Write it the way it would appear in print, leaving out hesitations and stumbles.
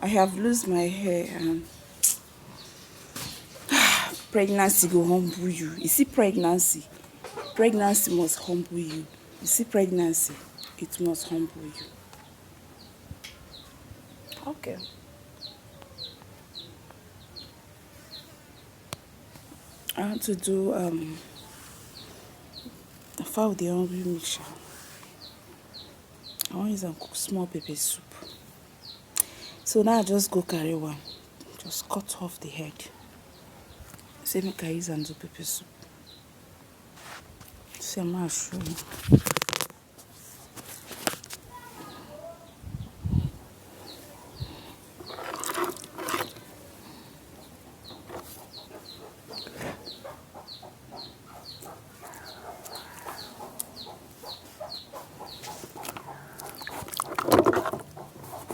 I have lost my hair and pregnancy go humble you. You see pregnancy? Pregnancy must humble you. You see pregnancy? It must humble you. Okay. I want to do the fowl the hungry mixture. I want to use and cook small pepper soup. So now I just go carry one. Just cut off the head. Say make I use and do pepper soup. See, I'm not sure.